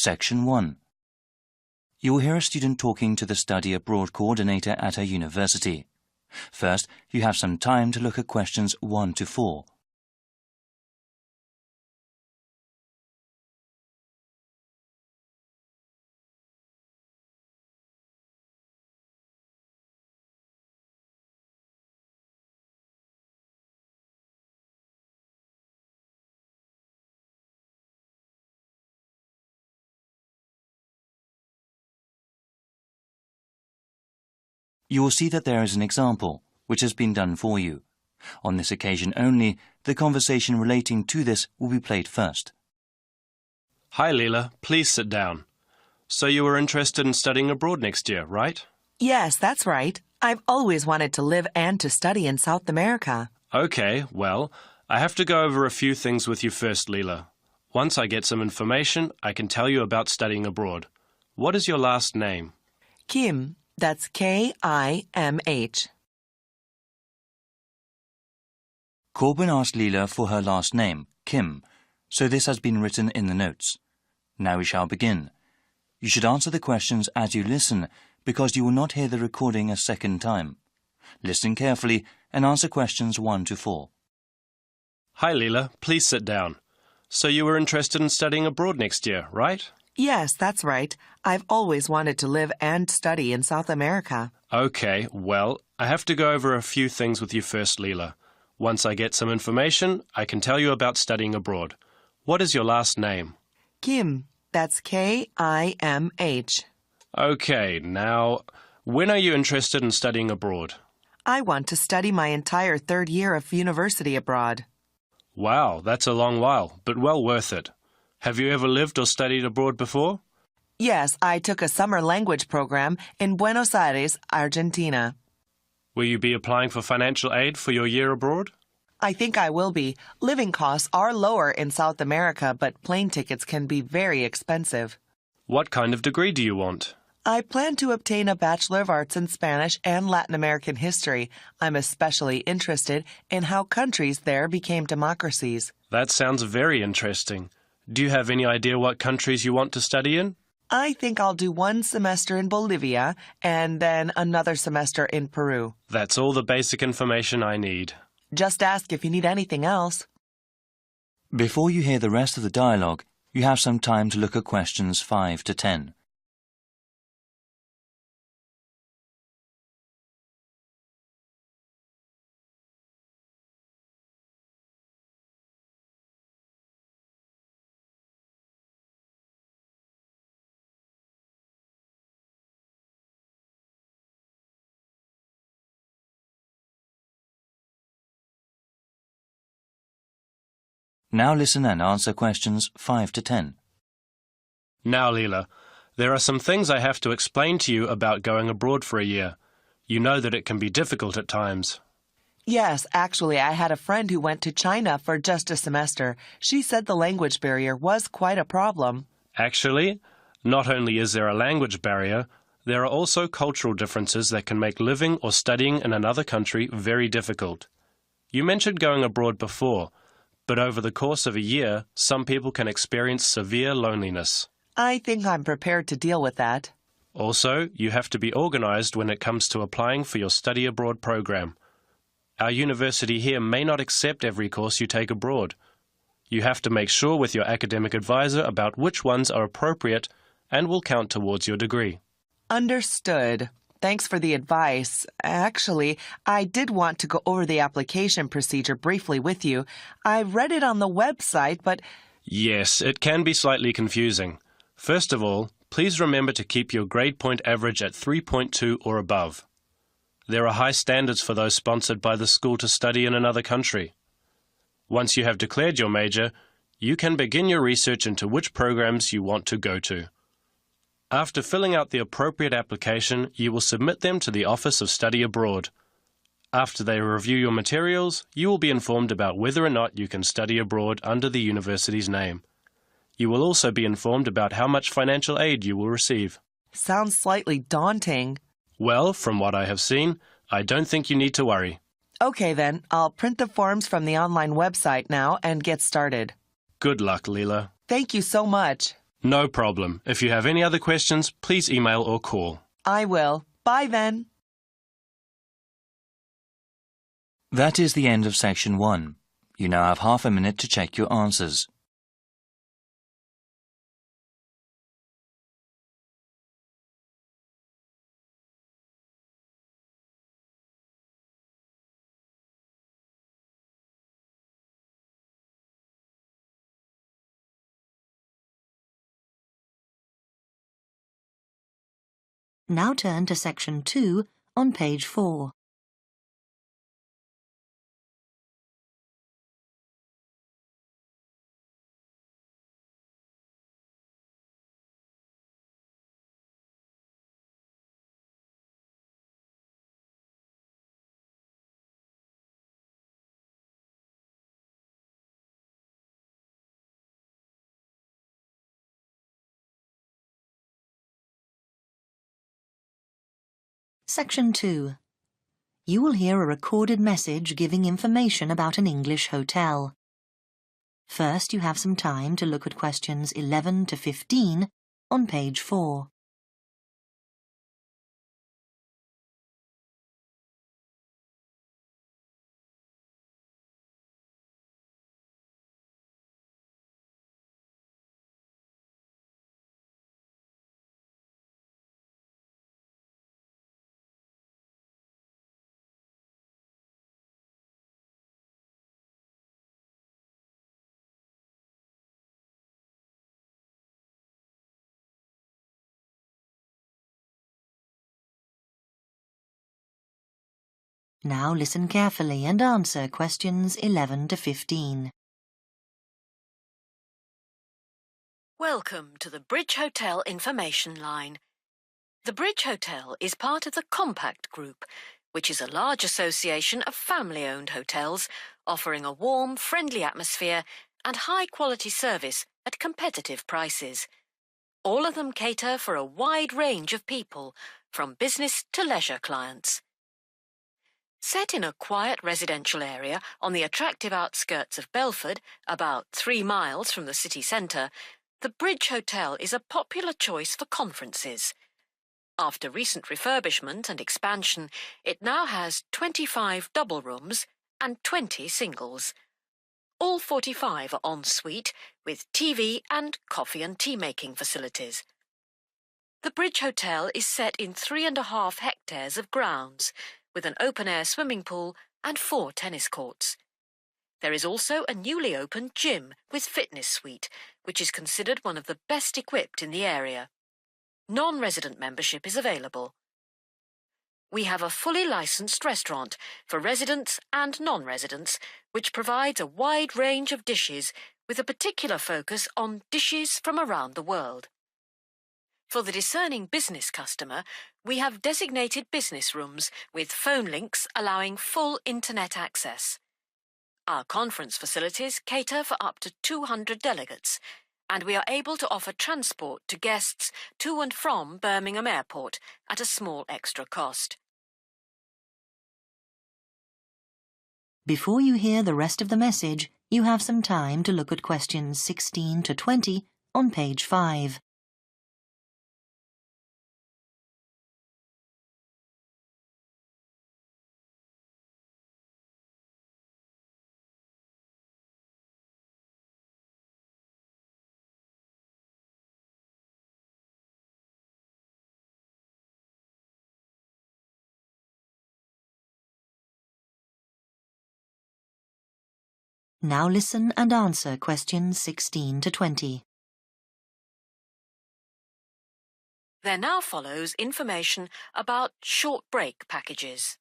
Section 1. You will hear a student talking to the study abroad coordinator at her university. First, you have some time to look at questions 1 to 4. You will see that there is an example, which has been done for you. On this occasion only, the conversation relating to this will be played first. Hi, Leela. Please sit down. So you were interested in studying abroad next year, right? Yes, that's right. I've always wanted to live and to study in South America. Okay, well, I have to go over a few things with you first, Leela. Once I get some information, I can tell you about studying abroad. What is your last name? Kim. That's K-I-M-H. Corbin asked Leela for her last name, Kim, so this has been written in the notes. Now we shall begin. You should answer the questions as you listen, because you will not hear the recording a second time. Listen carefully and answer questions 1 to 4. Hi, Leela. Please sit down. So you were interested in studying abroad next year, right? Yes, that's right. I've always wanted to live and study in South America. Okay, well, I have to go over a few things with you first, Leela. Once I get some information, I can tell you about studying abroad. What is your last name? Kim. That's K-I-M-H. Okay, now, when are you interested in studying abroad? I want to study my entire third year of university abroad. Wow, that's a long while, but well worth it. Have you ever lived or studied abroad before? Yes, I took a summer language program in Buenos Aires, Argentina. Will you be applying for financial aid for your year abroad? I think I will be. Living costs are lower in South America, but plane tickets can be very expensive. What kind of degree do you want? I plan to obtain a Bachelor of Arts in Spanish and Latin American history. I'm especially interested in how countries there became democracies. That sounds very interesting. Do you have any idea what countries you want to study in? I think I'll do 1 semester in Bolivia and then another semester in Peru. That's all the basic information I need. Just ask if you need anything else. Before you hear the rest of the dialogue, you have some time to look at questions 5 to 10. Now listen and answer questions 5 to 10. Now, Leela, there are some things I have to explain to you about going abroad for a year. You know that it can be difficult at times. Yes, actually, I had a friend who went to China for just a semester. She said the language barrier was quite a problem. Actually, not only is there a language barrier, there are also cultural differences that can make living or studying in another country very difficult. You mentioned going abroad before, but over the course of a year, some people can experience severe loneliness. I think I'm prepared to deal with that. Also, you have to be organized when it comes to applying for your study abroad program. Our university here may not accept every course you take abroad. You have to make sure with your academic advisor about which ones are appropriate and will count towards your degree. Understood. Thanks for the advice. Actually, I did want to go over the application procedure briefly with you. I read it on the website, but... Yes, it can be slightly confusing. First of all, please remember to keep your grade point average at 3.2 or above. There are high standards for those sponsored by the school to study in another country. Once you have declared your major, you can begin your research into which programs you want to go to. After filling out the appropriate application, you will submit them to the Office of Study Abroad. After they review your materials, you will be informed about whether or not you can study abroad under the university's name. You will also be informed about how much financial aid you will receive. Sounds slightly daunting. Well, from what I have seen, I don't think you need to worry. Okay then, I'll print the forms from the online website now and get started. Good luck, Leela. Thank you so much. No problem. If you have any other questions, please email or call. I will. Bye then. That is the end of section 1. You now have half a minute to check your answers. Now turn to section 2 on page 4. Section 2. You will hear a recorded message giving information about an English hotel. First, you have some time to look at questions 11 to 15 on page 4. Now listen carefully and answer questions 11 to 15. Welcome to the Bridge Hotel information line. The Bridge Hotel is part of the Compact Group, which is a large association of family-owned hotels offering a warm, friendly atmosphere and high-quality service at competitive prices. All of them cater for a wide range of people, from business to leisure clients. Set in a quiet residential area on the attractive outskirts of Belford, about 3 miles from the city centre, the Bridge Hotel is a popular choice for conferences. After recent refurbishment and expansion, it now has 25 double rooms and 20 singles. All 45 are en suite with TV and coffee and tea making facilities. The Bridge Hotel is set in 3.5 hectares of grounds, with an open-air swimming pool and 4 tennis courts. There is also a newly opened gym with fitness suite, which is considered one of the best equipped in the area. Non-resident membership is available. We have a fully licensed restaurant for residents and non-residents, which provides a wide range of dishes with a particular focus on dishes from around the world. For the discerning business customer, we have designated business rooms with phone links allowing full internet access. Our conference facilities cater for up to 200 delegates, and we are able to offer transport to guests to and from Birmingham Airport at a small extra cost. Before you hear the rest of the message, you have some time to look at questions 16 to 20 on page 5. Now listen and answer questions 16 to 20. There now follows information about short break packages.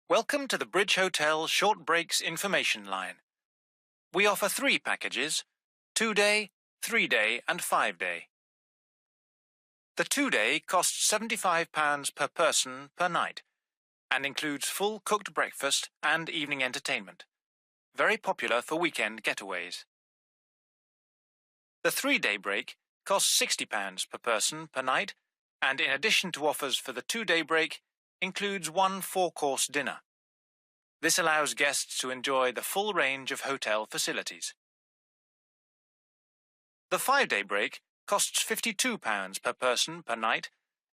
Welcome to the Bridge Hotel Short Breaks information line. We offer 3 packages: 2-day, 3-day and 5-day. The 2-day costs £75 per person per night and includes full cooked breakfast and evening entertainment. Very popular for weekend getaways. The 3-day break costs £60 per person per night and, in addition to offers for the 2-day break, includes 1 4-course dinner. This allows guests to enjoy the full range of hotel facilities. The 5-day break costs £52 per person per night,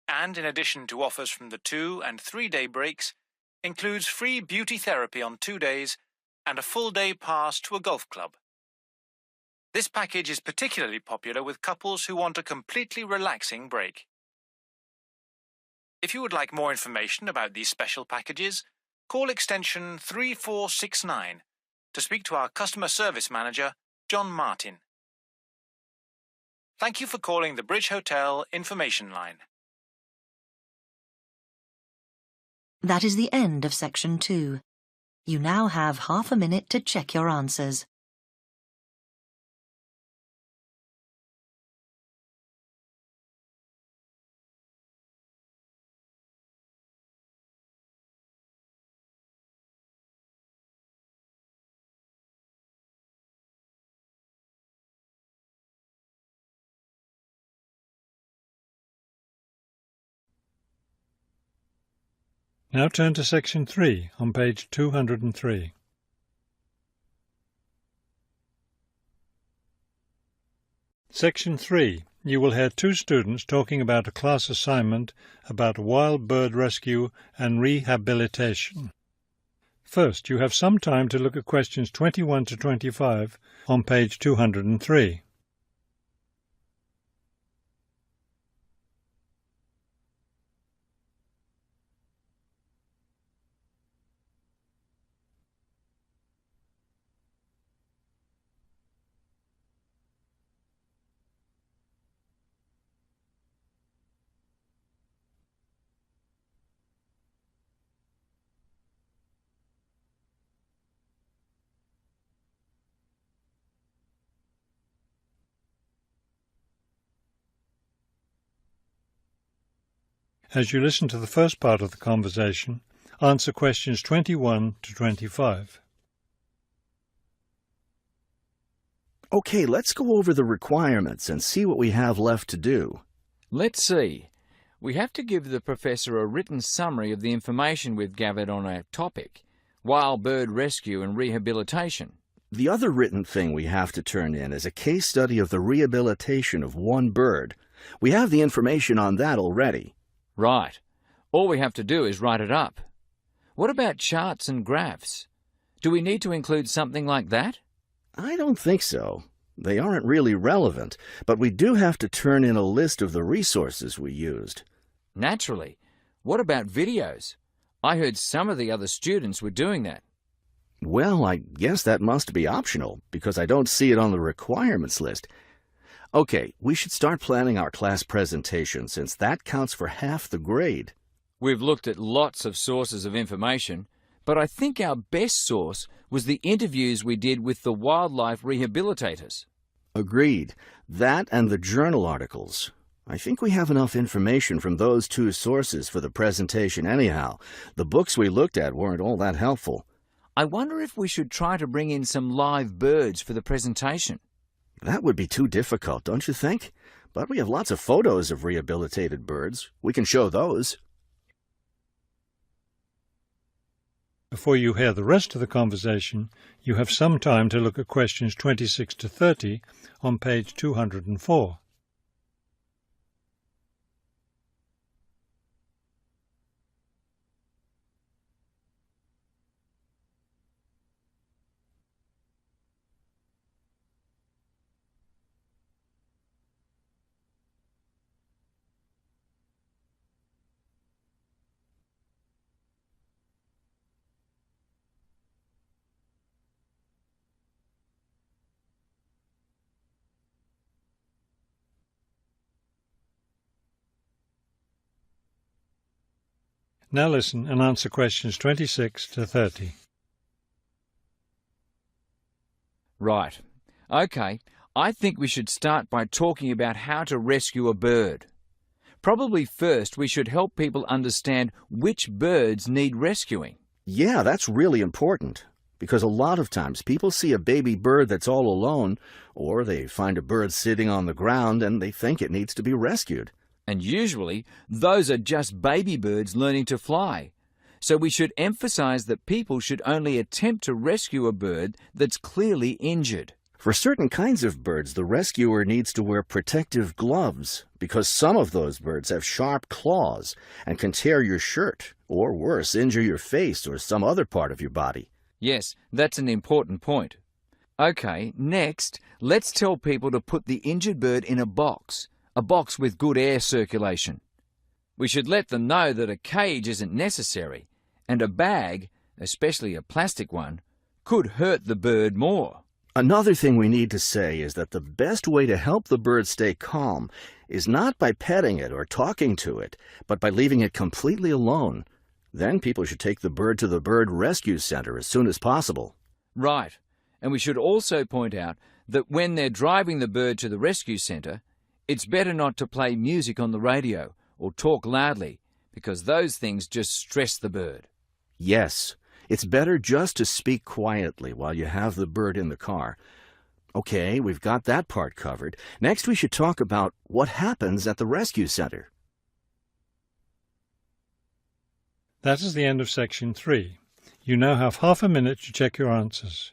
and in addition to offers from the 2- and 3-day breaks, includes free beauty therapy on 2 days and a full-day pass to a golf club. This package is particularly popular with couples who want a completely relaxing break. If you would like more information about these special packages, call extension 3469 to speak to our customer service manager, John Martin. Thank you for calling the Bridge Hotel information line. That is the end of section 2. You now have half a minute to check your answers. Now turn to section 3 on page 203. Section 3. You will hear 2 students talking about a class assignment about wild bird rescue and rehabilitation. First, you have some time to look at questions 21 to 25 on page 203. As you listen to the first part of the conversation, answer questions 21 to 25. Okay, let's go over the requirements and see what we have left to do. Let's see. We have to give the professor a written summary of the information we've gathered on our topic, wild bird rescue and rehabilitation. The other written thing we have to turn in is a case study of the rehabilitation of one bird. We have the information on that already. Right. All we have to do is write it up. What about charts and graphs? Do we need to include something like that? I don't think so. They aren't really relevant, but we do have to turn in a list of the resources we used. Naturally. What about videos? I heard some of the other students were doing that. Well, I guess that must be optional, because I don't see it on the requirements list. Okay, we should start planning our class presentation, since that counts for half the grade. We've looked at lots of sources of information, but I think our best source was the interviews we did with the wildlife rehabilitators. Agreed. That and the journal articles. I think we have enough information from those 2 sources for the presentation anyhow. The books we looked at weren't all that helpful. I wonder if we should try to bring in some live birds for the presentation. That would be too difficult, don't you think? But we have lots of photos of rehabilitated birds. We can show those. Before you hear the rest of the conversation, you have some time to look at questions 26 to 30 on page 204. Now listen and answer questions 26 to 30. Right. Okay, I think we should start by talking about how to rescue a bird. Probably first we should help people understand which birds need rescuing. Yeah, that's really important, because a lot of times people see a baby bird that's all alone, or they find a bird sitting on the ground and they think it needs to be rescued. And usually, those are just baby birds learning to fly. So we should emphasize that people should only attempt to rescue a bird that's clearly injured. For certain kinds of birds, the rescuer needs to wear protective gloves because some of those birds have sharp claws and can tear your shirt, or worse, injure your face or some other part of your body. Yes, that's an important point. OK, next, let's tell people to put the injured bird in a box with good air circulation. We should let them know that a cage isn't necessary, and a bag, especially a plastic one, could hurt the bird more. Another thing we need to say is that the best way to help the bird stay calm is not by petting it or talking to it, but by leaving it completely alone. Then people should take the bird to the bird rescue center as soon as possible. Right, and we should also point out that when they're driving the bird to the rescue center, it's better not to play music on the radio or talk loudly, because those things just stress the bird. Yes. It's better just to speak quietly while you have the bird in the car. Okay, we've got that part covered. Next, we should talk about what happens at the rescue center. That is the end of section 3. You now have half a minute to check your answers.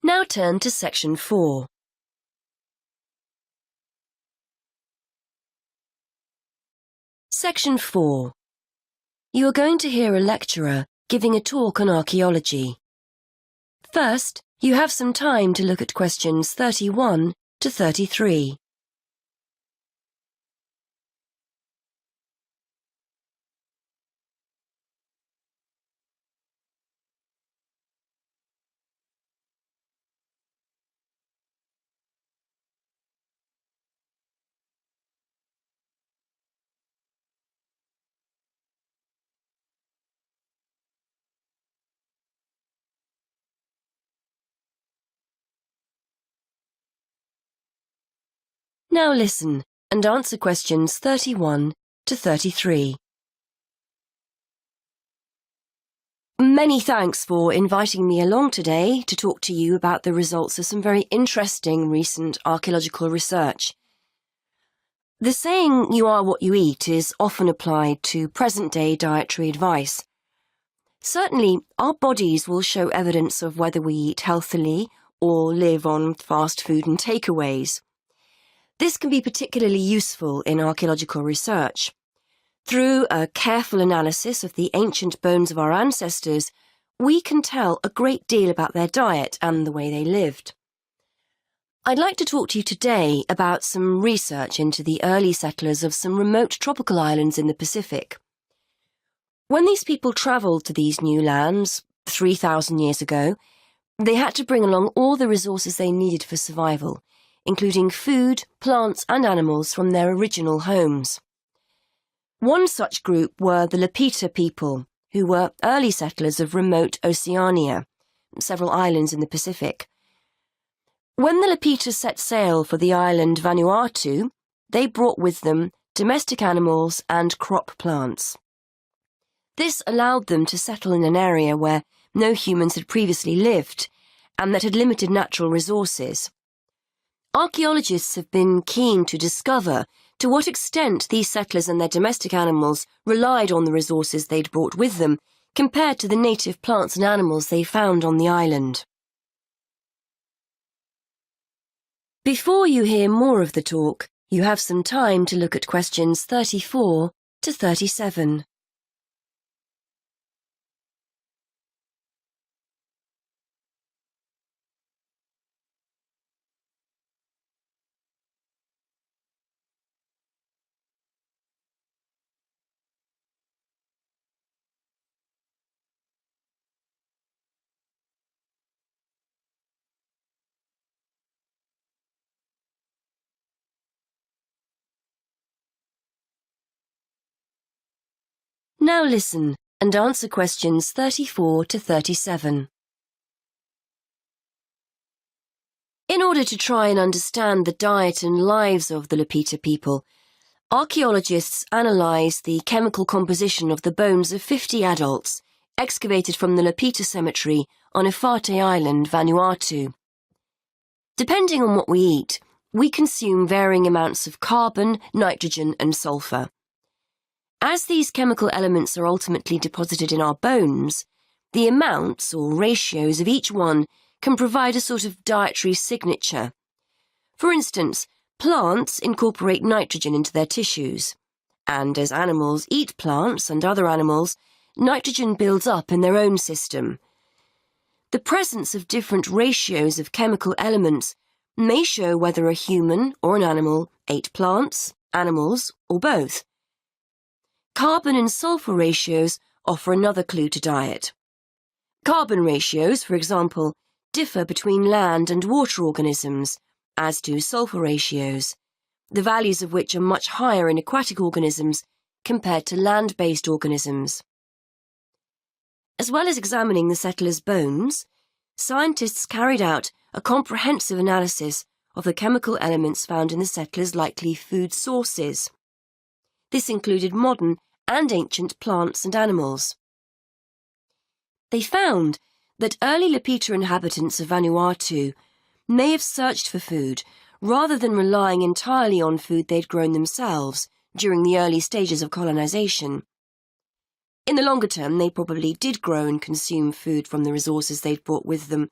Now turn to section 4. Section 4. You are going to hear a lecturer giving a talk on archaeology. First, you have some time to look at questions 31 to 33. Now listen and answer questions 31 to 33. Many thanks for inviting me along today to talk to you about the results of some very interesting recent archaeological research. The saying, "you are what you eat," is often applied to present-day dietary advice. Certainly, our bodies will show evidence of whether we eat healthily or live on fast food and takeaways. This can be particularly useful in archaeological research. Through a careful analysis of the ancient bones of our ancestors, we can tell a great deal about their diet and the way they lived. I'd like to talk to you today about some research into the early settlers of some remote tropical islands in the Pacific. When these people travelled to these new lands 3,000 years ago, they had to bring along all the resources they needed for survival, including food, plants and animals from their original homes. One such group were the Lapita people, who were early settlers of remote Oceania, several islands in the Pacific. When the Lapita set sail for the island Vanuatu, they brought with them domestic animals and crop plants. This allowed them to settle in an area where no humans had previously lived and that had limited natural resources. Archaeologists have been keen to discover to what extent these settlers and their domestic animals relied on the resources they'd brought with them compared to the native plants and animals they found on the island. Before you hear more of the talk, you have some time to look at questions 34 to 37. Now listen and answer questions 34 to 37. order to try and understand the diet and lives of the Lapita people, archaeologists analysed the chemical composition of the bones of 50 adults excavated from the Lapita cemetery on Efate Island, Vanuatu. Depending on what we eat, we consume varying amounts of carbon, nitrogen and sulfur. As these chemical elements are ultimately deposited in our bones, the amounts or ratios of each one can provide a sort of dietary signature. For instance, plants incorporate nitrogen into their tissues, and as animals eat plants and other animals, nitrogen builds up in their own system. The presence of different ratios of chemical elements may show whether a human or an animal ate plants, animals, or both. Carbon and sulfur ratios offer another clue to diet. Carbon ratios, for example, differ between land and water organisms, as do sulfur ratios, the values of which are much higher in aquatic organisms compared to land-based organisms. As well as examining the settlers' bones, scientists carried out a comprehensive analysis of the chemical elements found in the settlers' likely food sources. This included modern and ancient plants and animals. They found that early Lapita inhabitants of Vanuatu may have searched for food rather than relying entirely on food they'd grown themselves during the early stages of colonization. In the longer term, they probably did grow and consume food from the resources they'd brought with them,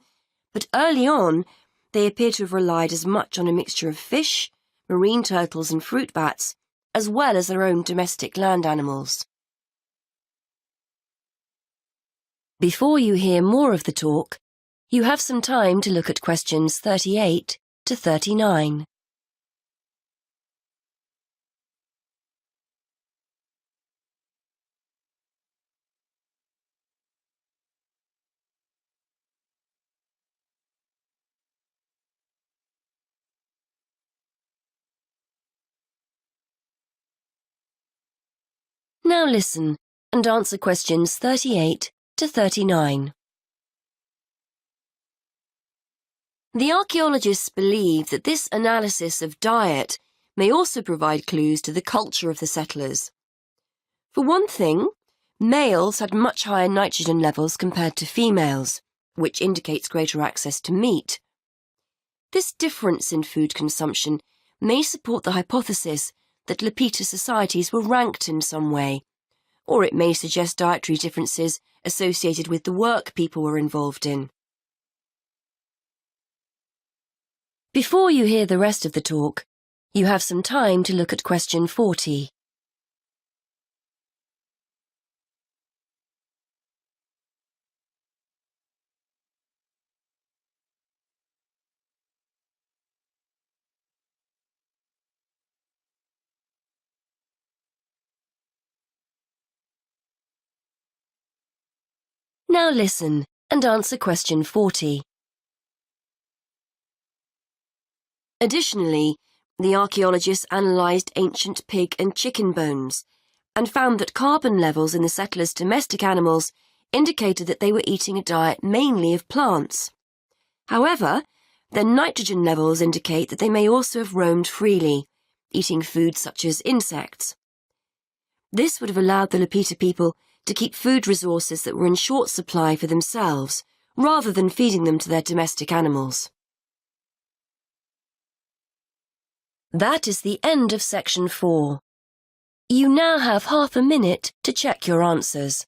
but early on, they appear to have relied as much on a mixture of fish, marine turtles and fruit bats, as well as their own domestic land animals. Before you hear more of the talk, you have some time to look at questions 38 to 39. Now listen and answer questions 38 to 39. The archaeologists believe that this analysis of diet may also provide clues to the culture of the settlers. For one thing, males had much higher nitrogen levels compared to females, which indicates greater access to meat. This difference in food consumption may support the hypothesis that Lapita societies were ranked in some way, or it may suggest dietary differences associated with the work people were involved in. Before you hear the rest of the talk, you have some time to look at question 40. Now listen and answer question 40. Additionally, the archaeologists analysed ancient pig and chicken bones and found that carbon levels in the settlers' domestic animals indicated that they were eating a diet mainly of plants. However, their nitrogen levels indicate that they may also have roamed freely, eating food such as insects. This would have allowed the Lapita people to keep food resources that were in short supply for themselves, rather than feeding them to their domestic animals. That is the end of section 4. You now have half a minute to check your answers.